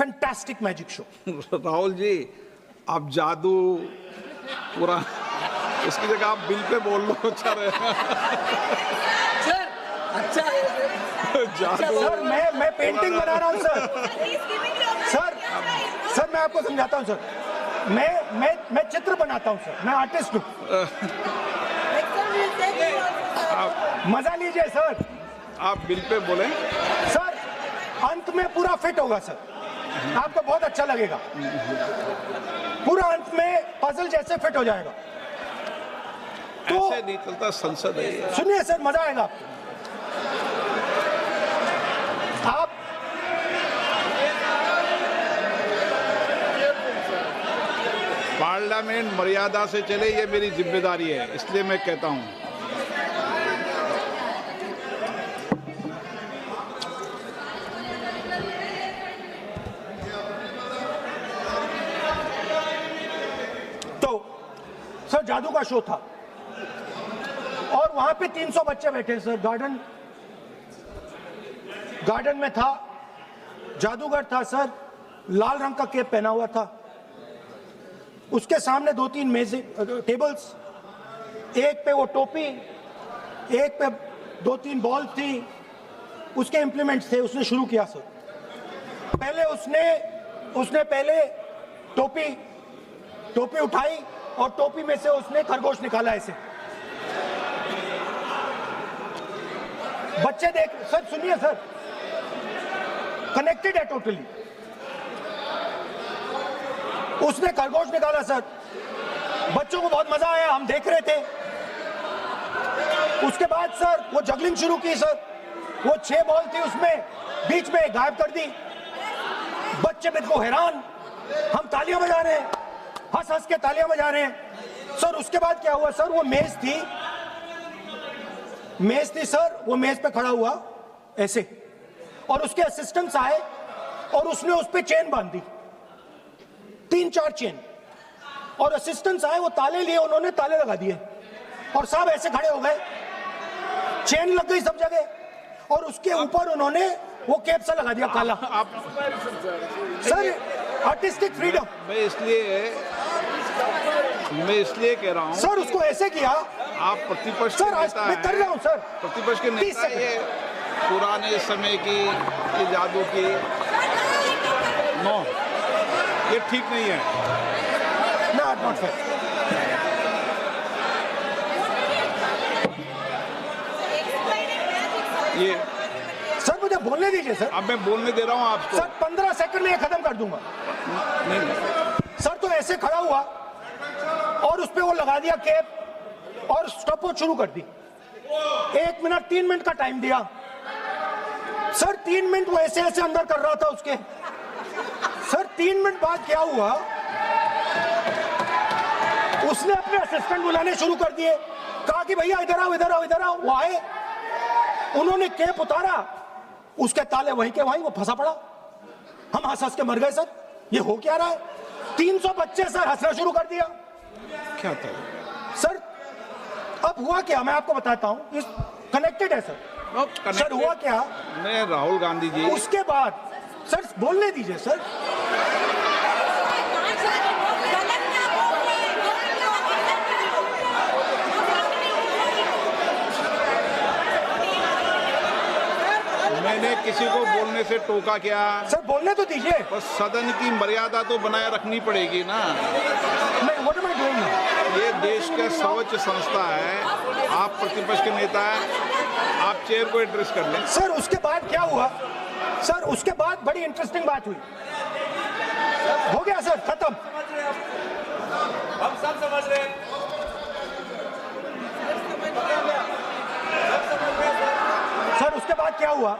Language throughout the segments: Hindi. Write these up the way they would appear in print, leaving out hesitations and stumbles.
Fantastic magic show. Rahul ji, आप जादू पूरा, उसकी जगह आप बिल पे बोल लो, अच्छा रहेगा। सर अच्छा है जादू। सर मैं पेंटिंग बना रहा हूँ सर। सर मैं आपको समझाता हूँ सर। मैं चित्र बनाता हूँ सर, मैं आर्टिस्ट हूँ। मजा लीजिए सर। आप बिल पे बोलें। सर अंत में पूरा फिट होगा सर, आपको बहुत अच्छा लगेगा। पूरा अंत में पजल जैसे फिट हो जाएगा। तो ऐसे नहीं चलता, संसद है ये। सुनिए सर, मजा आएगा आप। पार्लियामेंट मर्यादा से चले, ये मेरी जिम्मेदारी है, इसलिए मैं कहता हूं। तो सर जादू का शो था और वहां पे 300 बच्चे बैठे सर। गार्डन में था, जादूगर था सर, लाल रंग का कैप पहना हुआ था। उसके सामने 2-3 मेजें, टेबल्स, एक पे वो टोपी, एक पे 2-3 बॉल थी, उसके इंप्लीमेंट्स थे। उसने शुरू किया सर। पहले उसने पहले टोपी उठाई और टोपी में से उसने खरगोश निकाला ऐसे। बच्चे देख, सर सुनिए सर, कनेक्टेड है टोटली। उसने खरगोश निकाला सर, बच्चों को बहुत मजा आया, हम देख रहे थे। उसके बाद सर वो जगलिंग शुरू की सर। वो 6 बॉल थी, उसमें बीच में गायब कर दी। बच्चे बिल्कुल हैरान, हम तालियां बजा रहे हैं, हंस हंस के तालियां बजा रहे हैं सर। उसके बाद क्या हुआ सर, वो मेज थी सर, वो मेज पे खड़ा हुआ ऐसे, और उसके असिस्टेंट्स आए और उसने उस पे चेन बांध दी, 3-4 चेन। और असिस्टेंट्स आए, वो ताले लिए, उन्होंने ताले लगा दिए और सब ऐसे खड़े हो गए। चेन लग गई सब जगह और उसके ऊपर उन्होंने वो कैप सा लगा दिया काला। आप सर आर्टिस्टिक फ्रीडम। मैं इसलिए कह रहा हूं सर उसको ऐसे किया। आप प्रतिपक्ष सर के आज नेता मैं कर रहा हूं सर। प्रतिपक्ष के 30 नेता, सेकंड। ये पुराने समय की ये जादू की नो, ये ठीक नहीं है। Not fair. ये सर मुझे बोलने दीजिए सर। अब मैं बोलने दे रहा हूं आपको। सर 15 सेकंड में ये खत्म कर दूंगा। नहीं। सर तो ऐसे खड़ा हुआ और उस पे वो लगा दिया कैप और स्टॉपवॉच शुरू कर दी। 1 मिनट 3 मिनट का टाइम दिया सर। 3 मिनट वो ऐसे ऐसे अंदर कर रहा था उसके। सर 3 मिनट बाद क्या हुआ, उसने अपने असिस्टेंट बुलाने शुरू कर दिए, कहा कि भैया इधर आओ इधर आओ इधर आओ। वो आए, उन्होंने कैप उतारा, उसके ताले वहीं के वहीं, वो फंसा पड़ा। हम हंस हंस के मर गए सर। ये हो क्या रहा है? 300 बच्चे सर हंसना शुरू कर दिया। क्या था सर अब हुआ क्या, मैं आपको बताता हूं, इस कनेक्टेड है सर। सर हुआ क्या, मैं राहुल गांधी जी, उसके बाद सर बोलने दीजिए सर। मैंने किसी को बोलने से टोका क्या? सर बोलने तो दीजिए। बस सदन की मर्यादा तो बनाए रखनी पड़ेगी ना। What am I doing? ये देश का सर्वोच्च संस्था है, आप प्रतिपक्ष के नेता हैं, आप चेयर को एड्रेस कर लें। सर उसके बाद क्या हुआ सर, उसके बाद बड़ी इंटरेस्टिंग बात हुई। हो गया सर, खत्म। हम सब समझ रहे हैं। सर उसके बाद क्या हुआ,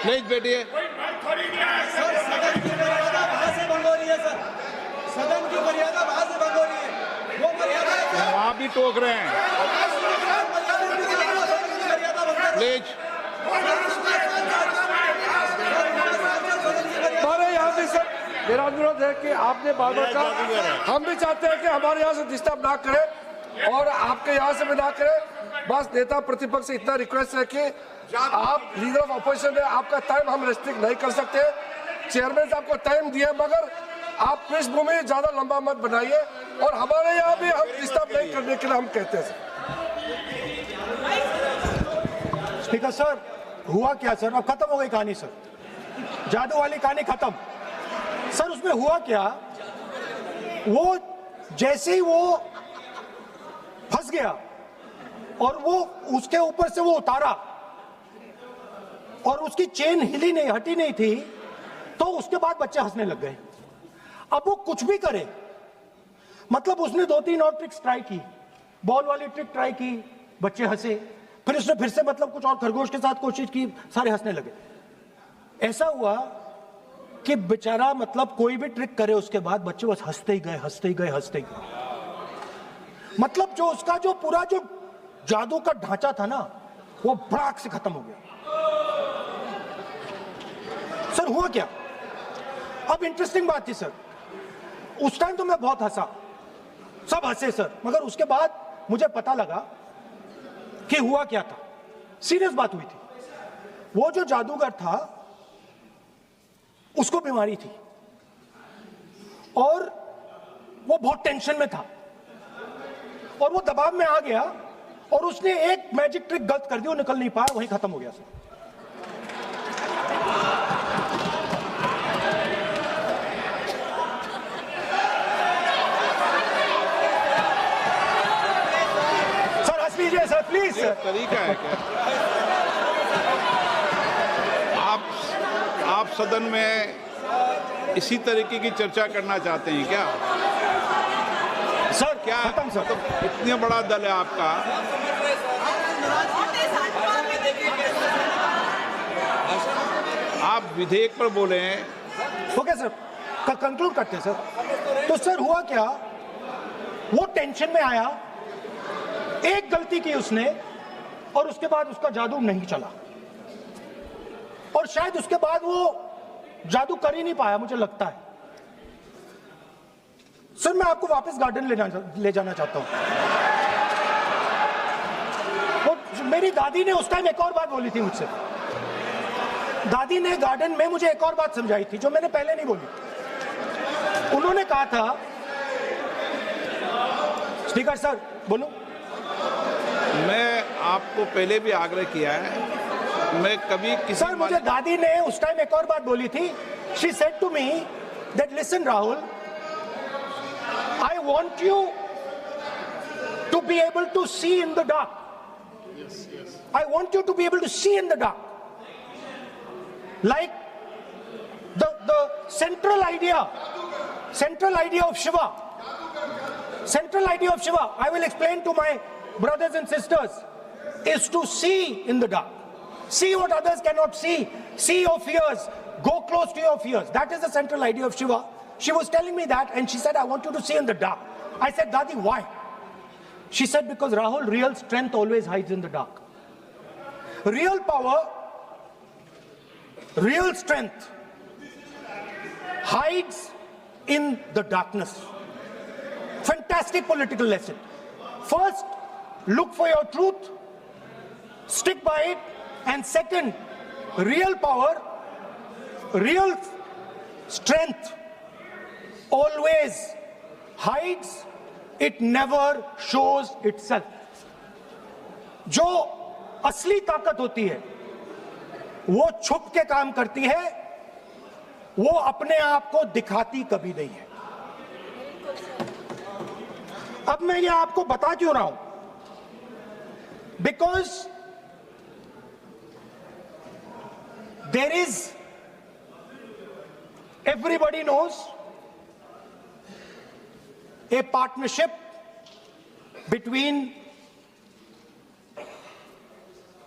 प्लीज बैठिए। सदन की मर्यादा वहां से भंग हो रही है, वो मर्यादा आप भी टोक रहे हैं। प्लीज। हमारे यहाँ भी सर मेरा अनुरोध है कि आपने बार बार कहा, हम भी चाहते हैं कि हमारे यहाँ से डिस्टर्ब ना करें और आपके यहाँ से भी ना करें। बस नेता प्रतिपक्ष से इतना रिक्वेस्ट है कि आप लीडर ऑफ अपोजिशन है, आपका टाइम हम रेस्ट्रिक्ट नहीं कर सकते। चेयरमैन साहब को टाइम दिया, मगर आप पृष्ठभूमि ज्यादा लंबा मत बनाइए और हमारे यहाँ भी हम डिस्टर्ब नहीं करने के लिए हम कहते हैं। स्पीकर सर, हुआ क्या सर? अब खत्म हो गई कहानी सर, जादू वाली कहानी खत्म। सर उसमें हुआ क्या, वो जैसे ही वो फंस गया और वो उसके ऊपर से वो उतारा और उसकी चेन हिली नहीं, हटी नहीं थी, तो उसके बाद बच्चे हंसने लग गए। अब वो कुछ भी करे, मतलब उसने 2-3 और ट्रिक्स ट्राई की, बॉल वाली ट्रिक ट्राई की, बच्चे हंसे, फिर उसने फिर से मतलब कुछ और खरगोश के साथ कोशिश की, सारे हंसने लगे। ऐसा हुआ कि बेचारा मतलब कोई भी ट्रिक करे उसके बाद बच्चे बस हंसते ही गए, हंसते ही गए, हंसते ही गए। मतलब जो उसका जो पूरा जो जादू का ढांचा था ना, वो भड़ाक से खत्म हो गया। सर हुआ क्या, अब इंटरेस्टिंग बात थी सर, उस टाइम तो मैं बहुत हंसा, सब हंसे सर, मगर उसके बाद मुझे पता लगा कि हुआ क्या था। सीरियस बात हुई थी। वो जो जादूगर था उसको बीमारी थी और वो बहुत टेंशन में था और वो दबाव में आ गया और उसने एक मैजिक ट्रिक गलत कर दी, वो निकल नहीं पाया, वहीं खत्म हो गया सर। सर हंस लीजिए सर, प्लीज सर। तरीका है क्या? आप सदन में इसी तरीके की चर्चा करना चाहते हैं क्या? सर क्या खत्म सर। मतलब इतना बड़ा दल है आपका, आप विधेयक पर बोले हैं। ओके सर, कंक्लूड करते हैं सर। तो सर हुआ क्या, वो टेंशन में आया, एक गलती की उसने और उसके बाद उसका जादू नहीं चला और शायद उसके बाद वो जादू कर ही नहीं पाया, मुझे लगता है। सर मैं आपको वापस गार्डन ले जाना चाहता हूं। वो मेरी दादी ने उस टाइम एक और बात बोली थी मुझसे, दादी ने गार्डन में मुझे एक और बात समझाई थी जो मैंने पहले नहीं बोली। उन्होंने कहा था, स्पीकर सर बोलो। मैं आपको पहले भी आग्रह किया है, मैं कभी किसी सर मुझे दादी ने उस टाइम एक और बात बोली थी। She said to me that listen Rahul, I want you to be able to see in the dark. I want you to be able to see in the dark, like the central idea of Shiva. Central idea of Shiva, I will explain to my brothers and sisters, is to see in the dark. See what others cannot see. See your fears. Go close to your fears. That is the central idea of Shiva. She was telling me that and she said, I want you to see in the dark. I said, Dadi, why? She said, because Rahul, real strength always hides in the dark. Real power, real strength hides in the darkness. Fantastic political lesson. First, look for your truth, stick by it, and second, real power, real strength always hides, it never shows itself. जो असली ताकत होती है वो छुप के काम करती है, वो अपने आप को दिखाती कभी नहीं है। अब मैं ये आपको बता क्यों रहा हूं, because there is, everybody knows, a partnership between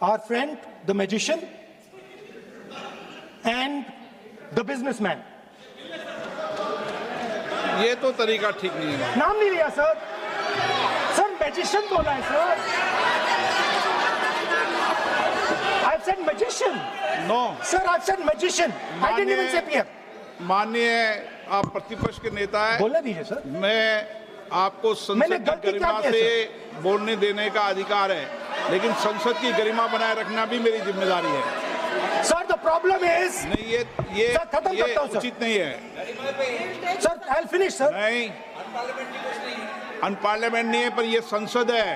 our friend the magician and the businessman. ये तो तरीका ठीक नहीं है। नाम नहीं लिया सर। सर मैजिशियन बोला है sir. I've said magician. No Sir, I've said magician. I didn't even say peer. माननीय आप प्रतिपक्ष के नेता है, बोलने दीजिए सर। मैं आपको मैंने संसद की गलती क्या गरिमा की है, से बोलने देने का अधिकार है, लेकिन संसद की गरिमा बनाए रखना भी मेरी जिम्मेदारी है। Sir, the problem is. नहीं, ये सर, खत्म करता हूं, सर। उचित नहीं है। Sir, I'll finish, sir. नहीं, अनपार्लियामेंट नहीं है, पर ये संसद है।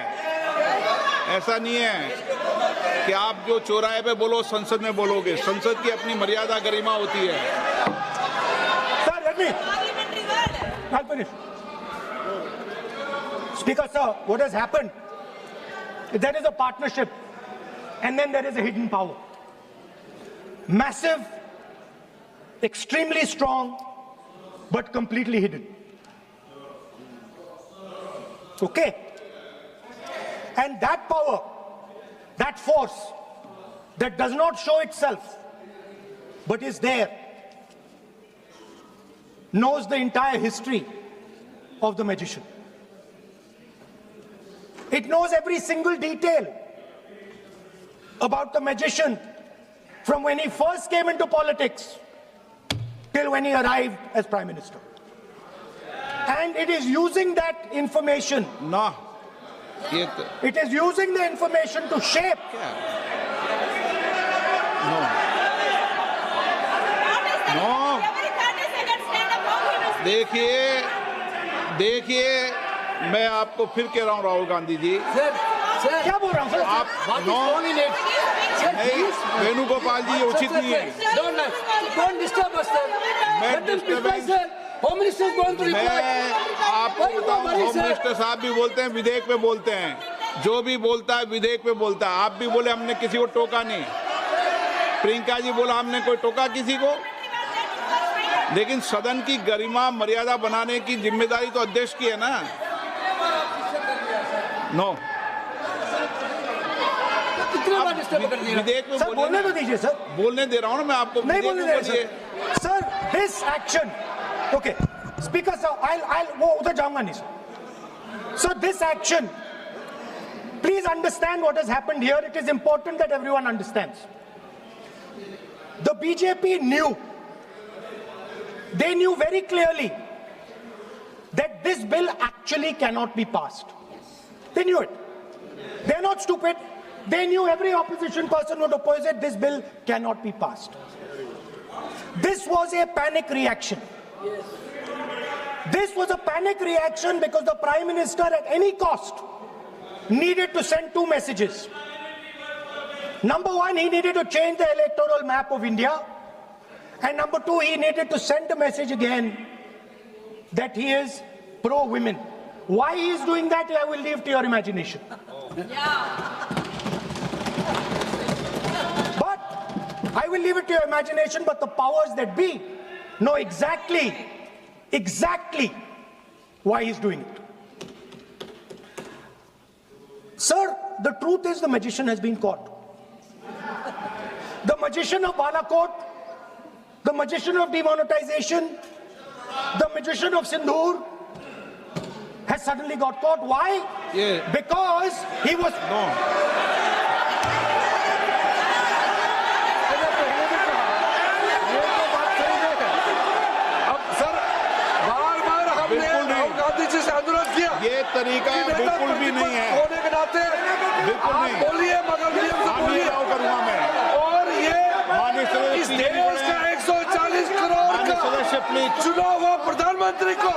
ऐसा नहीं है कि आप जो चौराहे पे बोलो संसद में बोलोगे। संसद की अपनी मर्यादा गरिमा होती है। Sir, let me. I'll finish. Speaker, sir, what has happened? There is a partnership, and then there is a hidden power. Massive, extremely strong, but completely hidden. Okay? And that power, that force, that does not show itself, but is there, knows the entire history of the magician. It knows every single detail about the magician from when he first came into politics till when he arrived as Prime Minister. And it is using that information, ना ये तो it is using the information to shape. No देखिए मैं आपको फिर कह रहा हूँ राहुल गांधी जी, सर सर क्या बोल रहा हूँ सर? आप नहीं, वेणुगोपाल जी ये उचित नहीं है। Don't disturb us, sir. Let them reply, sir. Home Minister is going to reply. मैं आपको बताऊं, होम मिनिस्टर साहब भी बोलते हैं, विधेयक पे बोलते हैं, जो भी बोलता है विधेयक पे बोलता है। आप भी बोले हमने किसी को टोका नहीं, प्रियंका जी बोला हमने कोई टोका किसी को, लेकिन सदन की गरिमा मर्यादा बनाने की जिम्मेदारी तो अध्यक्ष की है ना। नो कितने बार disturb कर दिया? विधेयक में सर बोलने तो दीजिए सर। बोलने दे रहा हूँ ना मैं आपको। नहीं बोलने दे बोलिए। रहे sir. This action, okay speaker sir, I'll वो उधर जाऊंगा नहीं sir. Sir this action, please understand what has happened here. It is important that everyone understands. The BJP knew, they knew very clearly that this bill actually cannot be passed. They knew it. They're not stupid. They knew every opposition person would oppose it. This bill cannot be passed. This was a panic reaction. This was a panic reaction because the Prime Minister at any cost needed to send two messages. Number one, he needed to change the electoral map of India. And number two, he needed to send a message again that he is pro-women. Why he is doing that, I will leave to your imagination. But I will leave it to your imagination, but the powers that be know exactly why he's doing it. Sir, the truth is the magician has been caught. The magician of Balakot, the magician of demonetization, the magician of Sindhur has suddenly got caught. Why? Yeah. Because he was... ये तरीका बिल्कुल भी नहीं है। होने के नाते बिल्कुल नहीं। बोलिए मगर नियम से बोलिए। करूंगा मैं। और ये माननीय सदस्य इस देश का 140 करोड़ का सदस्य प्लीज चुना हुआ प्रधानमंत्री को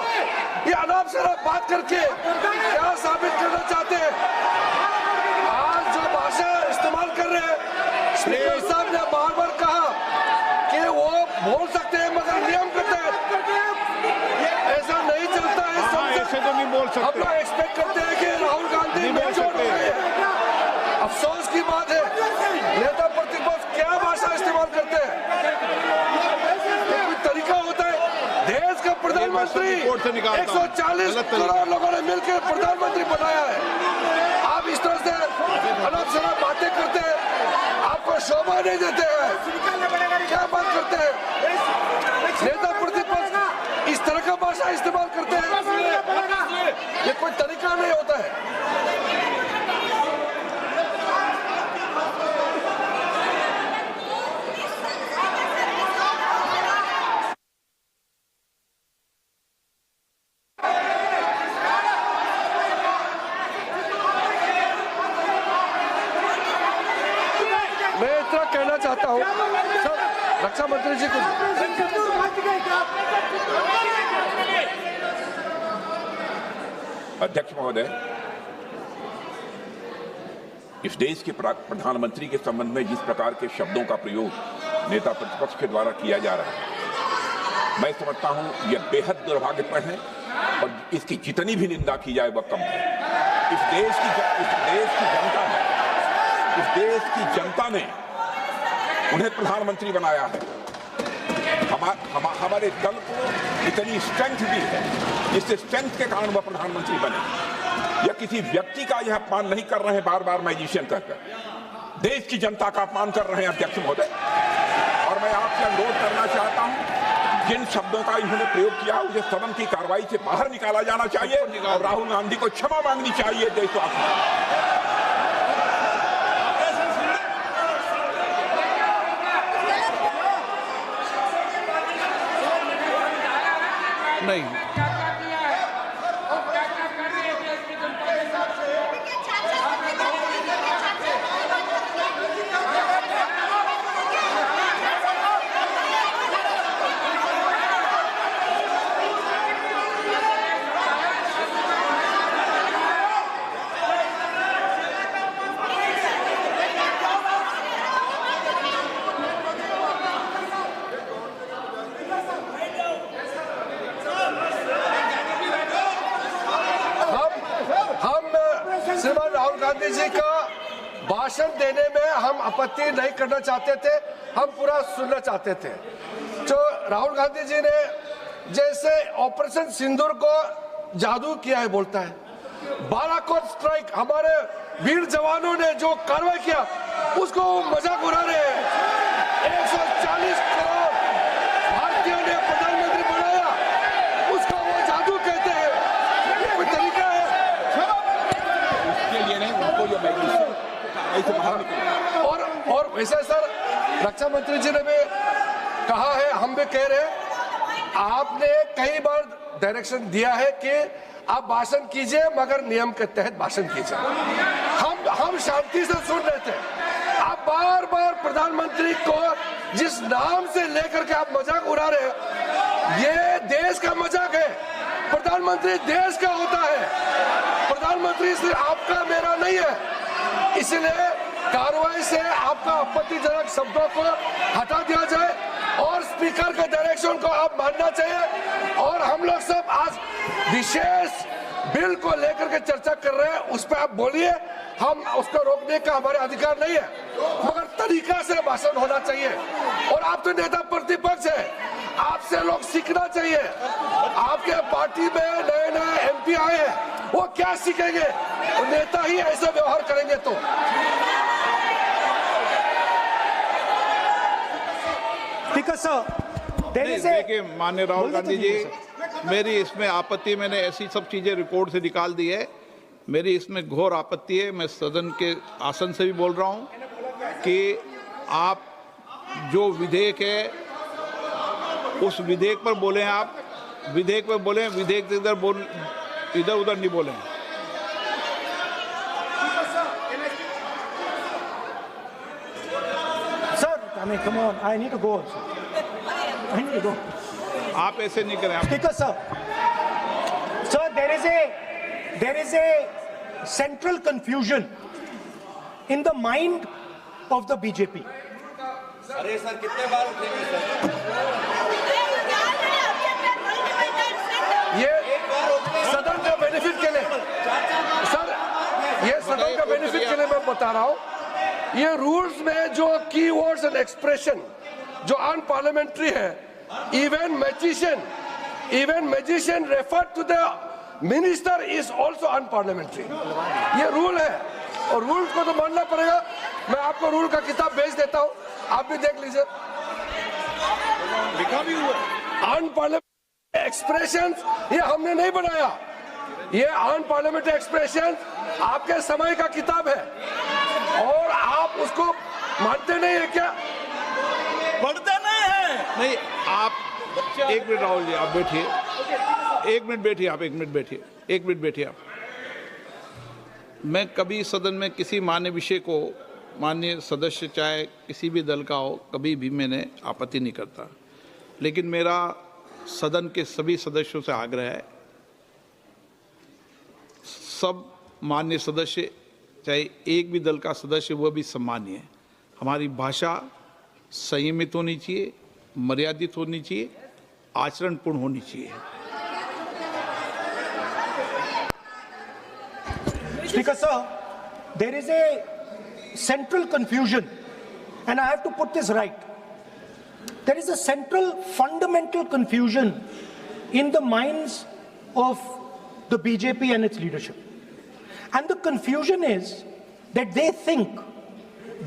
ये अनाप शराब बात करके क्या साबित करना चाहते हैं? आज जो भाषा इस्तेमाल कर रहे हैं, स्पीकर साहब ने बार-बार कहा कि वो बोल सकते हैं मगर नियम के तहत ऐसा नहीं चलता है। ऐसे तो नहीं बोल हम सकते। लोग एक्सपेक्ट करते हैं कि राहुल गांधी मैच्योर हो गए। अफसोस की बात है नेता प्रतिपक्ष क्या भाषा इस्तेमाल करते हैं। कोई तरीका होता है। देश का प्रधानमंत्री 140 करोड़ लोगों ने मिलकर प्रधानमंत्री बनाया है। आप इस तरह से अनाप शराब बातें करते हैं, आपको शोभा नहीं देते हैं। क्या बात करते हैं? नेता प्रतिपक्ष इस तरह का भाषा इस्तेमाल करते हैं। ये कोई तरीका नहीं होता है। चाहता हूँ सर, रक्षा मंत्री जी को। अध्यक्ष महोदय, इस देश के प्रधानमंत्री के संबंध में जिस प्रकार के शब्दों का प्रयोग नेता प्रतिपक्ष के द्वारा किया जा रहा है, मैं समझता हूं यह बेहद दुर्भाग्यपूर्ण है और इसकी जितनी भी निंदा की जाए वह कम है। इस देश की जनता ने उन्हें प्रधानमंत्री बनाया है। हमारे दल को इतनी स्ट्रेंथ दी है जिससे स्ट्रेंथ के कारण वह प्रधानमंत्री बने। यह किसी व्यक्ति का यह अपमान नहीं कर रहे हैं, बार बार मैजिशियन कहकर देश की जनता का अपमान कर रहे हैं अध्यक्ष महोदय। और मैं आपसे अनुरोध करना चाहता हूं, जिन शब्दों का इन्होंने प्रयोग किया उसे सदन की कार्रवाई से बाहर निकाला जाना चाहिए और राहुल गांधी को क्षमा मांगनी चाहिए देशवासियों। नहीं, श्रीमान राहुल गांधी जी का भाषण देने में हम आपत्ति नहीं करना चाहते थे, हम पूरा सुनना चाहते थे। जो राहुल गांधी जी ने जैसे ऑपरेशन सिंदूर को जादू किया है बोलता है, बालाकोट स्ट्राइक हमारे वीर जवानों ने जो कार्रवाई किया उसको मजाक उड़ा रहे हैं। 140 करोड़ भारतीयों ने प्रधानमंत्री बनाया, उसको वो जादू कहते हैं। ये कोई तरीका है? और वैसे सर रक्षा मंत्री जी ने भी कहा है, हम भी कह रहे हैं, आपने कई बार डायरेक्शन दिया है कि आप भाषण कीजिए मगर नियम के तहत भाषण कीजिए। हम शांति से सुन रहे थे, आप बार बार प्रधानमंत्री को जिस नाम से लेकर के आप मजाक उड़ा रहे हैं, ये देश का मजाक है। प्रधानमंत्री देश का होता है, प्रधानमंत्री सिर्फ आपका मेरा नहीं है। इसलिए कार्रवाई से आपका आपत्तिजनक शब्दों को हटा दिया जाए और स्पीकर के डायरेक्शन को आप मानना चाहिए। और हम लोग सब आज विशेष बिल को लेकर के चर्चा कर रहे हैं, उस पर आप बोलिए, हम उसको रोकने का हमारे अधिकार नहीं है, मगर तरीका से भाषण होना चाहिए। और आप तो नेता प्रतिपक्ष है, आपसे लोग सीखना चाहिए। आपके पार्टी में नए नए एमपी आए हैं, वो क्या सीखेंगे? नेता ही ऐसा व्यवहार करेंगे तो। देखिए माननीय राहुल गांधी जी, मेरी इसमें आपत्ति, मैंने ऐसी सब चीजें रिकॉर्ड से निकाल दी है। मेरी इसमें घोर आपत्ति है। मैं सदन के आसन से भी बोल रहा हूं कि आप जो विधेयक है उस विधेयक पर बोले, आप विधेयक पर बोले, विधेयक इधर उधर नहीं बोले। Sir, I mean, come on, I need to go also. I need to go. आप ऐसे नहीं करें। Speaker, sir. Sir, there is a central confusion in the mind of the BJP. अरे सर कितने बार उठेंगे सर? ये सदन का बेनिफिट के लिए सर, ये सदन का बेनिफिट के लिए मैं बता रहा हूँ, ये रूल्स में जो कीवर्ड्स एंड एक्सप्रेशन जो अनपार्लियामेंट्री है, even magician refer to the minister is also unparliamentary. ये रूल है और रूल को तो मानना पड़ेगा। मैं आपको रूल का किताब भेज देता हूँ, आप भी देख लीजिए। अनपार्लियामेंट्री एक्सप्रेशंस ये हमने नहीं बनाया, ये अनपार्लियामेंट्री एक्सप्रेशन आपके समय का किताब है और आप उसको मानते नहीं है क्या? पढ़ते नहीं है। नहीं, आप एक मिनट राहुल जी, आप बैठिए, एक मिनट बैठिए, आप एक मिनट बैठिए आप। मैं कभी सदन में किसी मान्य विषय को माननीय सदस्य चाहे किसी भी दल का हो, कभी भी मैंने आपत्ति नहीं करता, लेकिन मेरा सदन के सभी सदस्यों से आग्रह है, सब माननीय सदस्य चाहे एक भी दल का सदस्य वह भी सम्मानीय है। हमारी भाषा संयमित होनी चाहिए, मर्यादित होनी चाहिए, आचरणपूर्ण होनी चाहिए। Speaker sir, there is a central confusion, and I have to put this right. There is a central fundamental confusion in the minds of the BJP and its leadership. And the confusion is that they think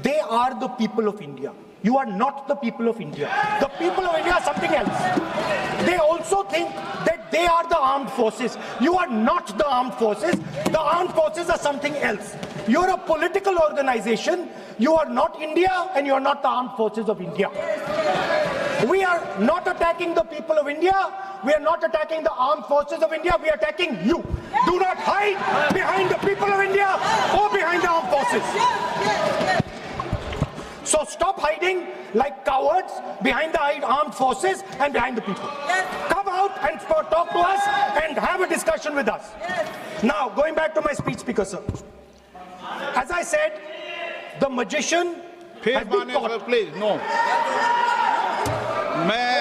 they are the people of India. You are not the people of India. The people of India are something else. They also think that they are the armed forces. You are not the armed forces. The armed forces are something else. You're a political organization. You are not India, and you are not the armed forces of India. We are not attacking the people of India. We are not attacking the armed forces of India. We are attacking you. Do not hide behind the people of India or behind the armed forces. So stop hiding like cowards behind the armed forces and behind the people. Come out and talk to us and have a discussion with us. Now, going back to my speech, Speaker sir. As I said, the magician has been caught. Please, no. मैं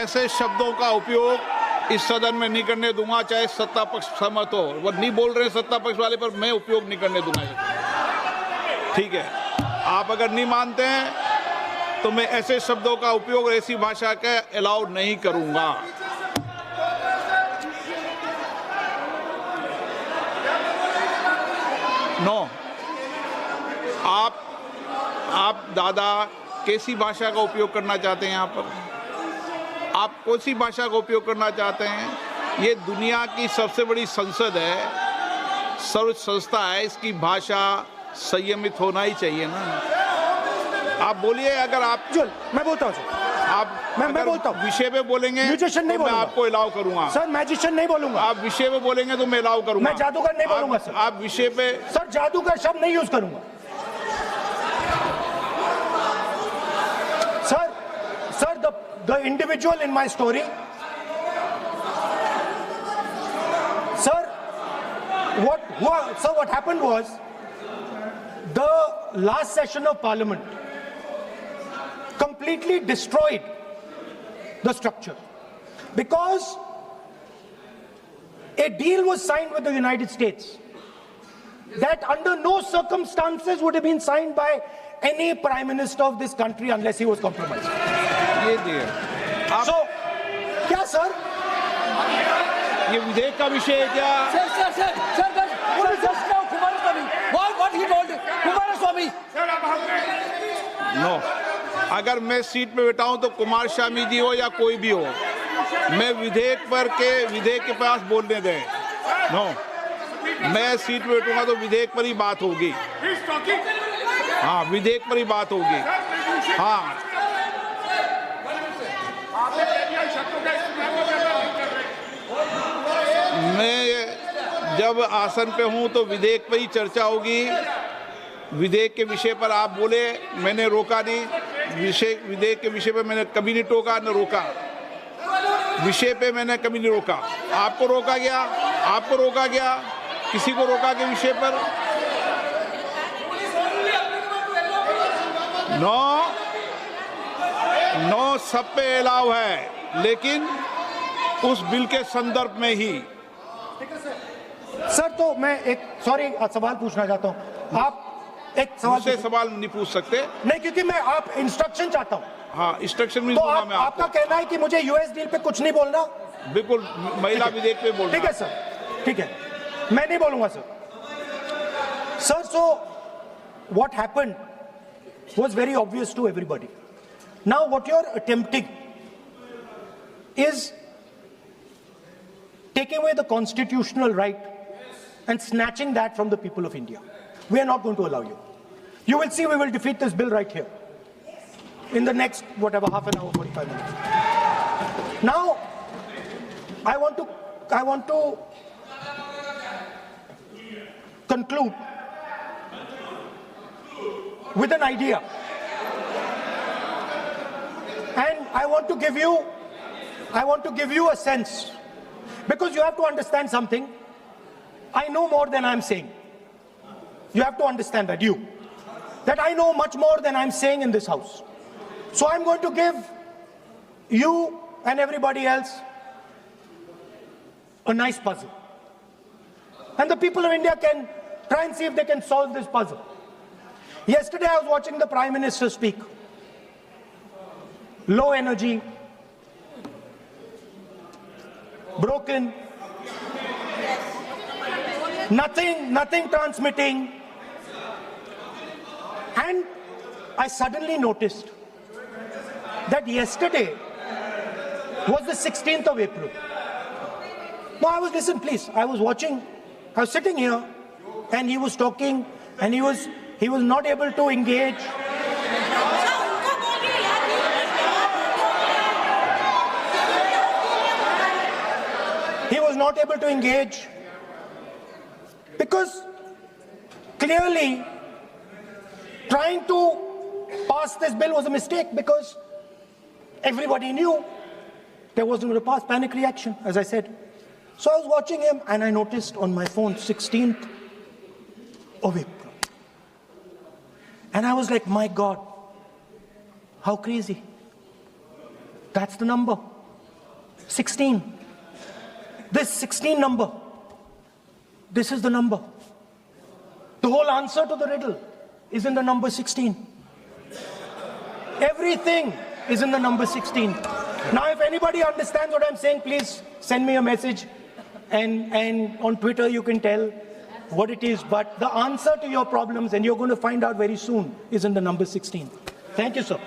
ऐसे शब्दों का उपयोग इस सदन में नहीं करने दूंगा, चाहे सत्ता पक्ष सहमत हो। वो नहीं बोल रहे सत्ता पक्ष वाले, पर मैं उपयोग नहीं करने दूंगा। ठीक है, आप अगर नहीं मानते हैं तो मैं ऐसे शब्दों का उपयोग, ऐसी भाषा का अलाउ नहीं करूंगा। नो, आप दादा कैसी भाषा का उपयोग करना चाहते हैं? यहाँ पर आप कौन सी भाषा का उपयोग करना चाहते हैं? ये दुनिया की सबसे बड़ी संसद है, सर्वोच्च संस्था है, इसकी भाषा संयमित होना ही चाहिए ना। आप बोलिए, अगर आप मैं बोलता हूँ आप मैं बोलता हूँ, विषय पे बोलेंगे म्यूजिशियन नहीं तो मैं बोलूंगा। आपको अलाउ करूंगा। सर मैजिशियन नहीं बोलूंगा। आप विषय पे बोलेंगे तो मैं अलाउ करूंगा। मैं जादूगर नहीं बोलूंगा सर। आप विषय पे सर जादूगर शब्द नहीं यूज करूंगा। Sir, the individual in my story, sir, what happened was, the last session of Parliament completely destroyed the structure, because a deal was signed with the United States that under no circumstances would have been signed by any prime minister of this country unless he was compromised. ये दिए आप, So, क्या सर? ये विधेयक का विषय है क्या? Sir, just now Kumaraswamy. What he told Kumaraswamy? No, अगर मैं सीट पे बैठा हूं तो कुमार स्वामी जी हो या कोई भी हो, मैं विधेयक के पास बोलने दें। नो, मैं सीट पे बैठूंगा तो विधेयक पर ही बात होगी। हाँ, विधेयक पर ही बात होगी। हाँ, मैं जब आसन पे हूं तो विधेयक पर ही चर्चा होगी। विधेयक के विषय पर आप बोले, मैंने रोका नहीं। विधेयक के विषय पे मैंने कभी नहीं टोका न रोका। विषय पे मैंने कभी नहीं रोका। आपको रोका गया, किसी को रोका के विषय पर? नो, सब पे अलाउ है, लेकिन उस बिल के संदर्भ में ही। सर, तो मैं एक सवाल पूछना चाहता हूं। आप एक सवाल नहीं पूछ सकते। नहीं, क्योंकि मैं आप इंस्ट्रक्शन चाहता हूं। हाँ, इंस्ट्रक्शन मिल तो दूंगा मैं आपको। आपका कहना है कि मुझे यूएस डील पे कुछ नहीं बोलना? बिल्कुल, महिला विधेयक पे बोलना। ठीक है सर, ठीक है, मैं नहीं बोलूंगा sir. Sir, so what happened was very obvious to everybody. Now what you're attempting is taking away the constitutional right and snatching that from the people of India. We are not going to allow you. You will see, we will defeat this bill right here in the next, whatever, half an hour, 45 minutes. Now, I want to conclude with an idea. And I want to give you a sense, because you have to understand something. I know more than I'm saying. You have to understand that I know much more than I'm saying in this house. So I'm going to give you and everybody else a nice puzzle. And the people of India can try and see if they can solve this puzzle. Yesterday I was watching the Prime Minister speak. Low energy, broken, nothing transmitting. And I suddenly noticed that yesterday was the 16th of April. No, listen please, I was sitting here and he was talking and he was not able to engage. He was not able to engage because clearly trying to pass this bill was a mistake, because everybody knew there wasn't going to pass. Panic reaction, as I said. So I was watching him and I noticed on my phone 16th of April. And I was like, my God, how crazy. That's the number. 16. This 16 number. This is the number. The whole answer to the riddle is in the number 16. Everything is in the number 16. Now, if anybody understands what I'm saying, please send me a message. And on Twitter, you can tell what it is. But the answer to your problems, and you're going to find out very soon, is in the number 16. Thank you, sir.